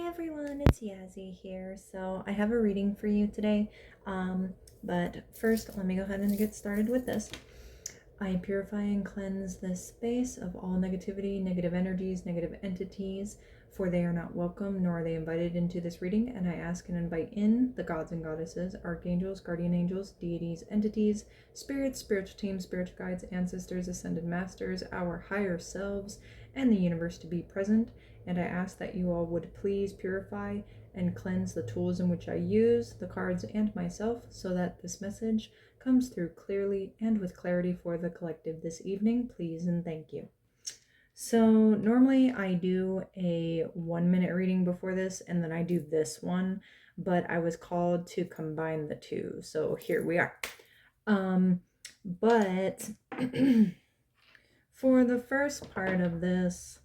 everyone, it's Yazzie here. So I have a reading for you today. But first, let me go ahead and get started with this. I purify and cleanse this space of all negativity, negative energies, negative entities, for they are not welcome, nor are they invited into this reading. And I ask and invite in the gods and goddesses, archangels, guardian angels, deities, entities, spirits, spiritual teams, spiritual guides, ancestors, ascended masters, our higher selves, and the universe to be present. And I ask that you all would please purify and cleanse the tools in which I use, the cards, and myself, so that this message comes through clearly and with clarity for the collective this evening. Please and thank you. So normally I do a 1-minute reading before this, and then I do this one, but I was called to combine the two. So here we are. But for the first part of this,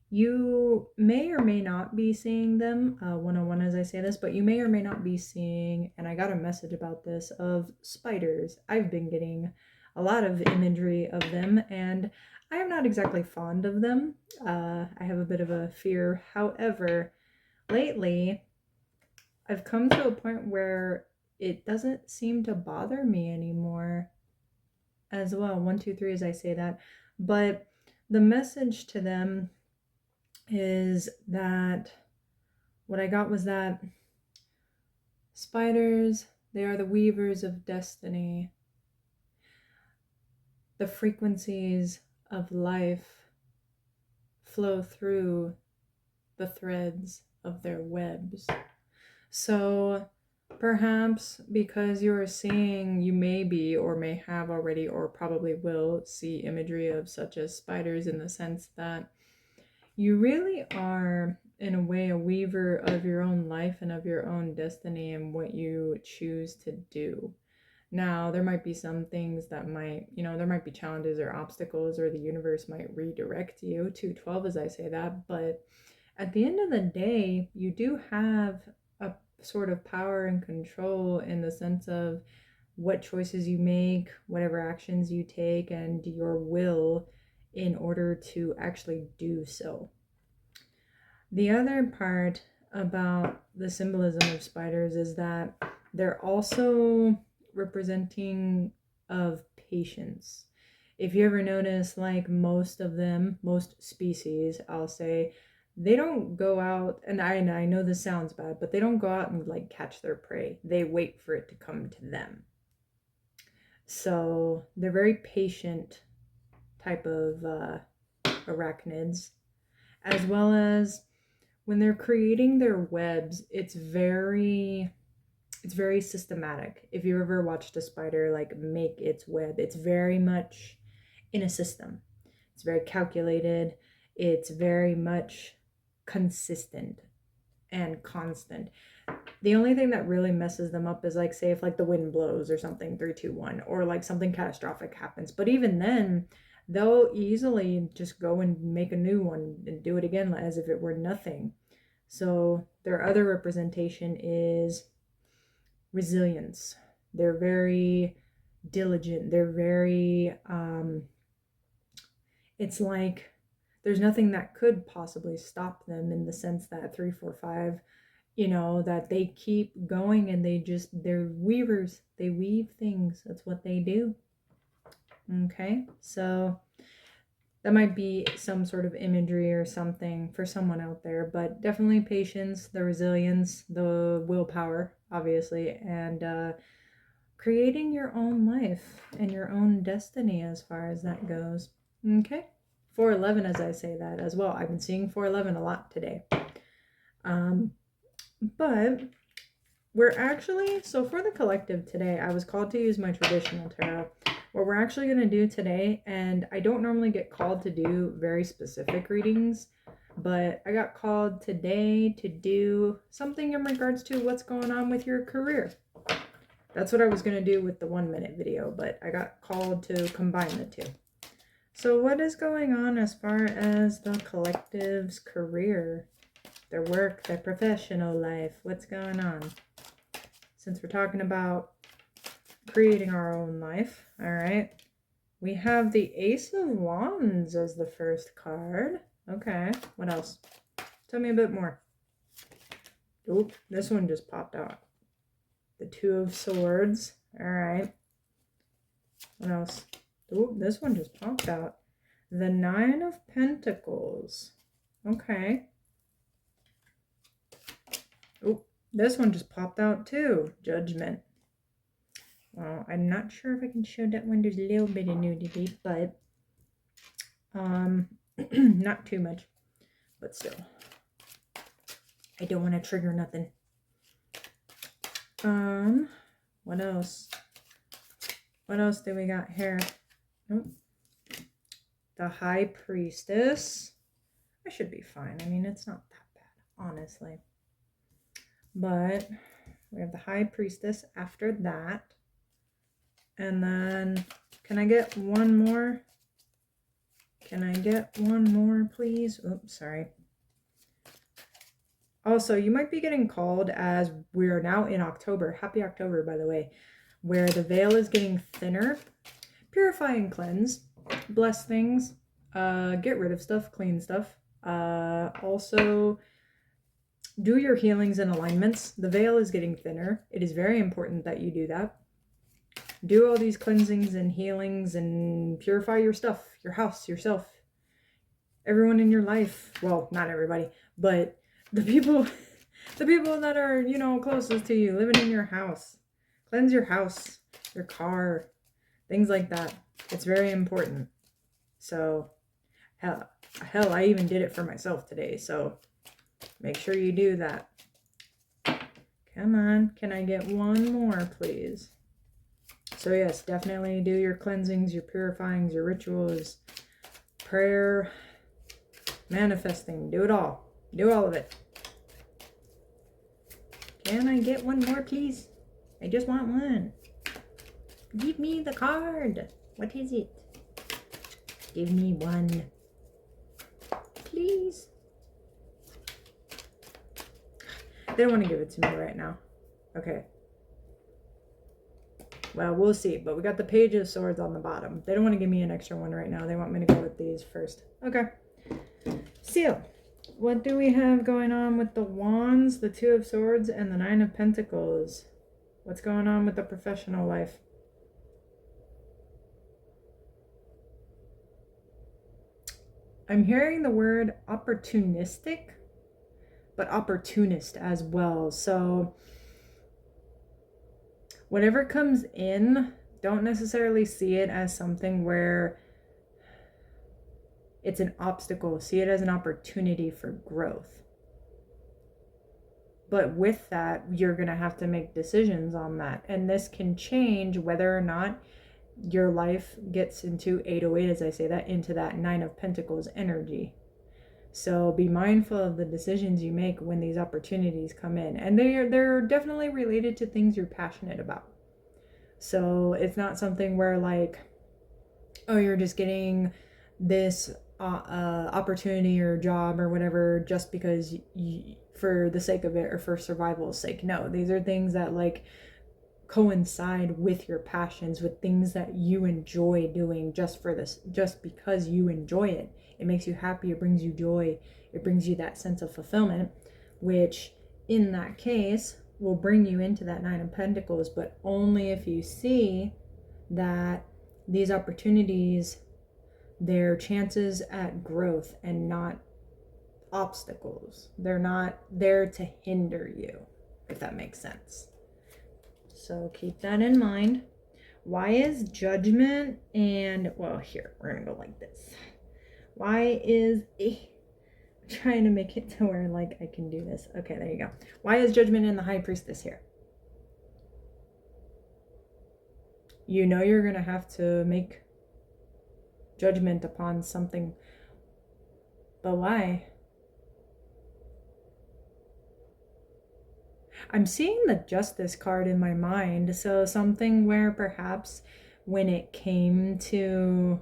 you may or may not be seeing them one-on-one as I say this, but you may or may not be seeing, and I got a message about this, of spiders. I've been getting a lot of imagery of them, and I am not exactly fond of them. I have a bit of a fear. However, lately, I've come to a point where it doesn't seem to bother me anymore as well. 1, 2, 3 as I say that. But the message to them is that what I got was that spiders, they are the weavers of destiny. The frequencies of life flow through the threads of their webs. So perhaps because you are seeing, you may be or may have already or probably will see imagery of such as spiders, in the sense that you really are, in a way, a weaver of your own life and of your own destiny and what you choose to do. Now, there might be some things that might, there might be challenges or obstacles, or the universe might redirect you to 12 as I say that, but at the end of the day, you do have a sort of power and control in the sense of what choices you make, whatever actions you take, and your will in order to actually do so. The other part about the symbolism of spiders is that they're also representing of patience. If you ever notice, like most of them, most species, I'll say, they don't go out, and I know this sounds bad, but they don't go out and like catch their prey. They wait for it to come to them. So they're very patient type of arachnids, as well as when they're creating their webs, it's very systematic. If you ever watched a spider like make its web, it's very much in a system. It's very calculated. It's very much consistent and constant. The only thing that really messes them up is, like, say if like the wind blows or something, 3, 2, 1, or like something catastrophic happens. But even then, they'll easily just go and make a new one and do it again as if it were nothing. So their other representation is resilience. They're very diligent. They're very it's like there's nothing that could possibly stop them, in the sense that 3, 4, 5, that they keep going, and they're weavers. They weave things. That's what they do. Okay, so that might be some sort of imagery or something for someone out there, but definitely patience, the resilience, the willpower, obviously, and creating your own life and your own destiny as far as that goes. Okay, 411 as I say that as well. I've been seeing 411 a lot today. But we're actually, so for the collective today, I was called to use my traditional tarot. What we're actually going to do today, and I don't normally get called to do very specific readings, but I got called today to do something in regards to what's going on with your career. That's what I was going to do with the 1-minute video, but I got called to combine the two. So what is going on as far as the collective's career, their work, their professional life? What's going on? Since we're talking about creating our own life, all right, we have the Ace of Wands as the first card. Okay, what else? Tell me a bit more. Oop, this one just popped out. The Two of Swords. All right. What else? Oop, this one just popped out. The Nine of Pentacles. Okay. Oop, this one just popped out too. Judgment. Well, I'm not sure if I can show that one. There's a little bit of nudity, but not too much. But still. I don't want to trigger nothing. What else? What else do we got here? Nope. The High Priestess. I should be fine. I mean, it's not that bad, honestly. But we have the High Priestess after that. And then, can I get one more? Can I get one more, please? Oops, sorry. Also, you might be getting called, as we are now in October. Happy October, by the way. Where the veil is getting thinner. Purify and cleanse. Bless things. Get rid of stuff. Clean stuff. Also, do your healings and alignments. The veil is getting thinner. It is very important that you do that. Do all these cleansings and healings and purify your stuff, your house, yourself, everyone in your life. Well, not everybody, but the people that are, you know, closest to you, living in your house. Cleanse your house, your car, things like that. It's very important. So, hell, I even did it for myself today. So, make sure you do that. Come on. Can I get one more, please? So, yes, definitely do your cleansings, your purifyings, your rituals, prayer, manifesting. Do it all. Do all of it. Can I get one more, please? I just want one. Give me the card. What is it? Give me one. Please. They don't want to give it to me right now. Okay. Well, we'll see. But we got the Page of Swords on the bottom. They don't want to give me an extra one right now. They want me to go with these first. Okay. Seal. What do we have going on with the Wands, the Two of Swords, and the Nine of Pentacles? What's going on with the professional life? I'm hearing the word opportunistic, but opportunist as well. So whatever comes in, don't necessarily see it as something where it's an obstacle. See it as an opportunity for growth. But with that, you're going to have to make decisions on that. And this can change whether or not your life gets into 808, as I say that, into that Nine of Pentacles energy. So be mindful of the decisions you make when these opportunities come in. And they're definitely related to things you're passionate about. So it's not something where like, oh, you're just getting this opportunity or job or whatever just because for the sake of it or for survival's sake. No, these are things that like coincide with your passions, with things that you enjoy doing just because you enjoy it. It makes you happy, it brings you joy, it brings you that sense of fulfillment, which in that case will bring you into that Nine of Pentacles, but only if you see that these opportunities, they're chances at growth and not obstacles. They're not there to hinder you, if that makes sense. So keep that in mind. Why is Judgment and, well, here, we're going to go like this. Why is, I'm trying to make it to where, like, I can do this. Okay, there you go. Why is Judgment and the High Priestess here? You know you're going to have to make judgment upon something. But why? I'm seeing the Justice card in my mind. So something where perhaps when it came to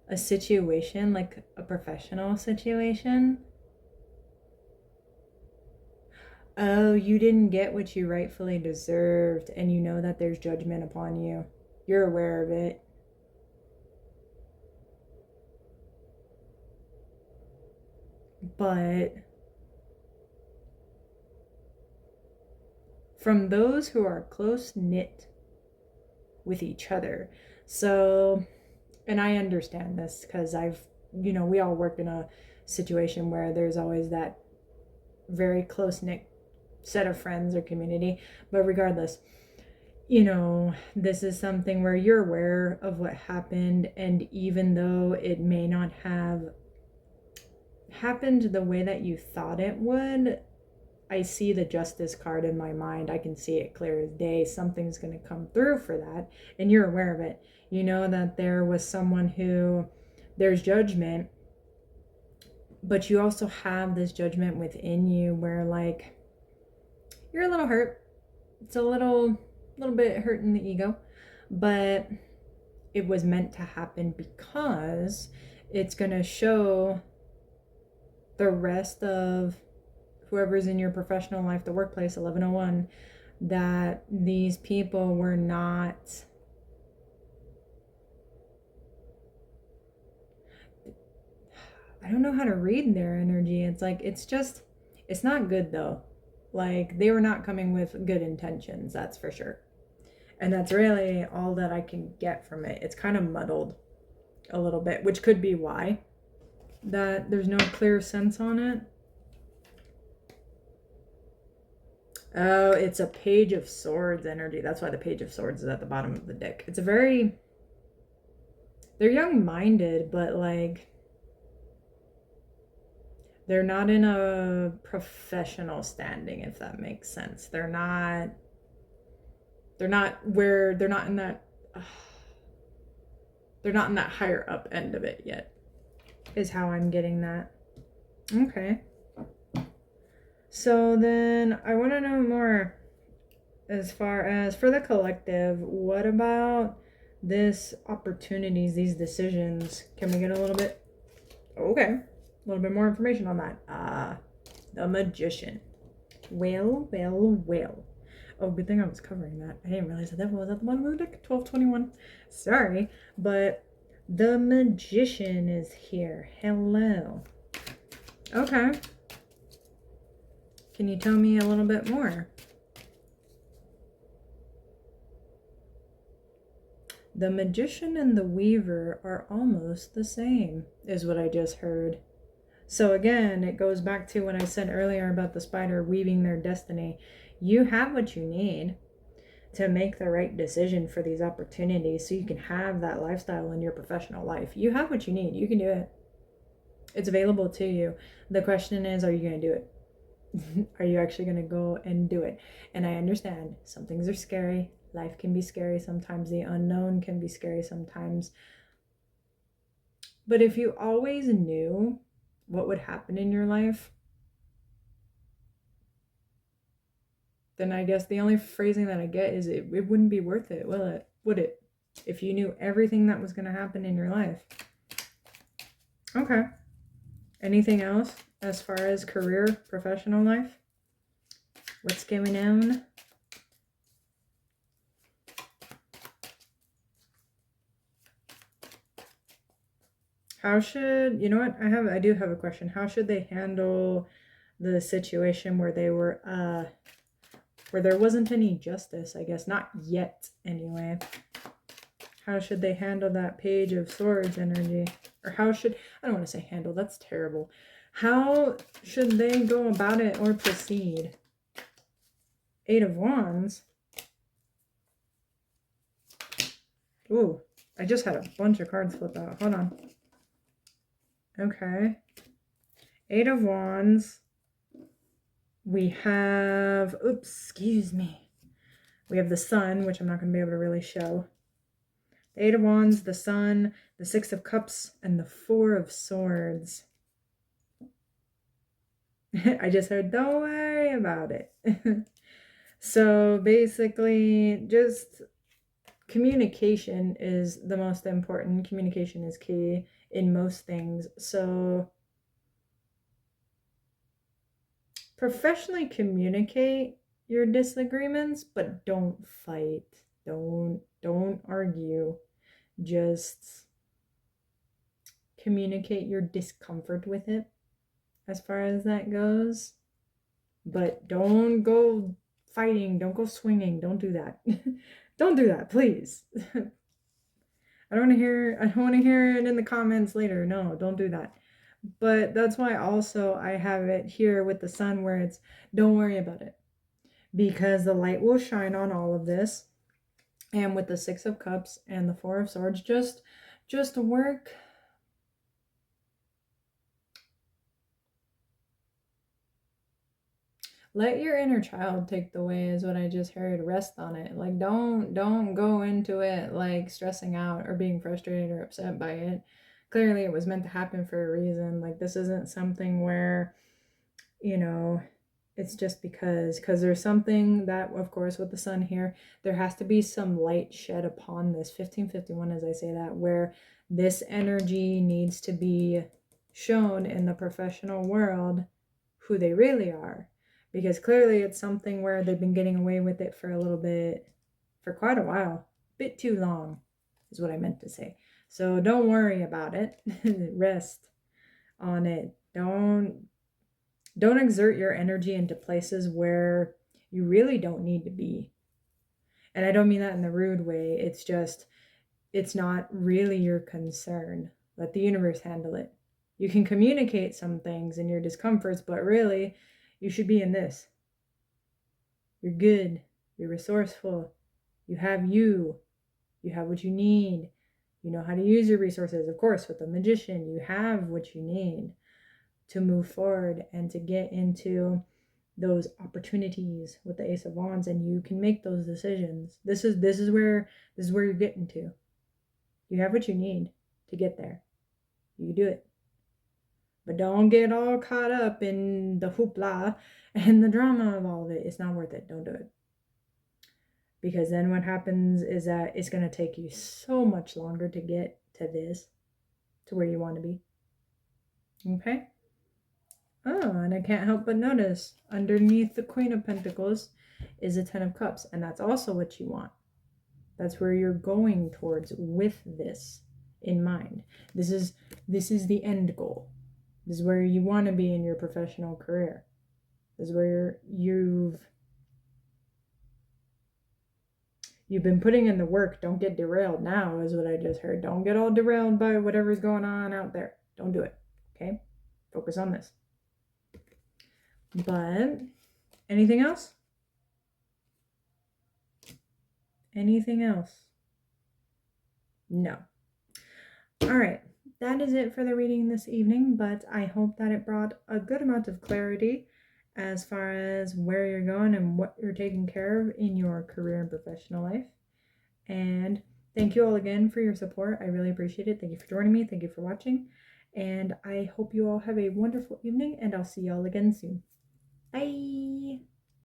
a situation, like a professional situation, oh, you didn't get what you rightfully deserved, and you know that there's judgment upon you. You're aware of it. But from those who are close knit with each other. So, and I understand this because we all work in a situation where there's always that very close knit set of friends or community. But regardless, this is something where you're aware of what happened, and even though it may not have happened the way that you thought it would, I see the justice card in my mind. I can see it clear as day. Something's going to come through for that, and you're aware of it. You know that there was someone who there's judgment, but you also have this judgment within you where, like, you're a little hurt. It's a little bit hurt in the ego, but it was meant to happen because it's going to show the rest of whoever's in your professional life, the workplace, 1101, that these people were not, I don't know how to read their energy. It's like, it's not good though. Like, they were not coming with good intentions, that's for sure. And that's really all that I can get from it. It's kind of muddled a little bit, which could be why that there's no clear sense on it. Oh, it's a Page of Swords energy. That's why the Page of Swords is at the bottom of the deck. It's they're young-minded, but like, they're not in a professional standing, if that makes sense. They're not in that higher up end of it yet, is how I'm getting that. Okay. So then I want to know more as far as for the collective. What about this opportunities, these decisions? Can we get a little bit more information on that? The Magician. Well. Oh, good thing I was covering that. I didn't realize that was at the bottom of the deck. 1221. Sorry, but the Magician is here. Hello. Okay. Can you tell me a little bit more? The Magician and the Weaver are almost the same, is what I just heard. So again, it goes back to what I said earlier about the spider weaving their destiny. You have what you need to make the right decision for these opportunities so you can have that lifestyle in your professional life. You have what you need. You can do it. It's available to you. The question is, are you going to do it? Are you actually going to go and do it? And I understand some things are scary. Life can be scary sometimes. The unknown can be scary sometimes. But if you always knew what would happen in your life, then I guess the only phrasing that I get is it wouldn't be worth it, will it? Would it? If you knew everything that was going to happen in your life. Okay. Anything else as far as career, professional life? What's going on? How should, you know what? I do have a question. How should they handle the situation where they were, where there wasn't any justice, I guess, not yet anyway. How should they handle that Page of Swords energy? Or I don't want to say handle, that's terrible. How should they go about it or proceed? 8 of Wands. Ooh, I just had a bunch of cards flip out. Hold on. Okay. 8 of Wands. We have, excuse me. We have the Sun, which I'm not going to be able to really show. The 8 of Wands, the Sun, the 6 of Cups, and the 4 of Swords. I just heard, don't worry about it. So basically, just communication is the most important. Communication is key in most things. So professionally communicate your disagreements, but don't fight. Don't argue. Just communicate your discomfort with it as far as that goes. But don't go fighting. Don't go swinging. Don't do that. Don't do that, please. I don't want to hear it in the comments later. No, don't do that. But that's why also I have it here with the sun where it's don't worry about it, because the light will shine on all of this. And with the 6 of Cups and the 4 of Swords, just work. Let your inner child take the way is what I just heard. Rest on it. Like don't go into it like stressing out or being frustrated or upset by it. Clearly it was meant to happen for a reason. Like this isn't something where, you know, it's just because there's something that, of course, with the sun here, there has to be some light shed upon this 1551, as I say that, where this energy needs to be shown in the professional world who they really are. Because clearly it's something where they've been getting away with it for a little bit, for quite a while. A bit too long, is what I meant to say. So don't worry about it. Rest on it. Don't exert your energy into places where you really don't need to be. And I don't mean that in the rude way. It's just, it's not really your concern. Let the universe handle it. You can communicate some things and your discomforts, but really, you should be in this. You're good. You're resourceful. You have you. You have what you need. You know how to use your resources. Of course, with the Magician, you have what you need to move forward and to get into those opportunities with the Ace of Wands, and you can make those decisions. This is where you're getting to. You have what you need to get there. You can do it. But don't get all caught up in the hoopla and the drama of all of it. It's not worth it. Don't do it. Because then what happens is that it's going to take you so much longer to get to this, to where you want to be. Okay? Oh, and I can't help but notice underneath the Queen of Pentacles is a 10 of Cups, and that's also what you want. That's where you're going towards with this in mind. This is the end goal. This is where you want to be in your professional career. This is where you've been putting in the work. Don't get derailed now, is what I just heard. Don't get all derailed by whatever's going on out there. Don't do it. Okay? Focus on this. But anything else? Anything else? No. All right. That is it for the reading this evening, but I hope that it brought a good amount of clarity as far as where you're going and what you're taking care of in your career and professional life. And thank you all again for your support. I really appreciate it. Thank you for joining me. Thank you for watching. And I hope you all have a wonderful evening, and I'll see y'all again soon. Bye!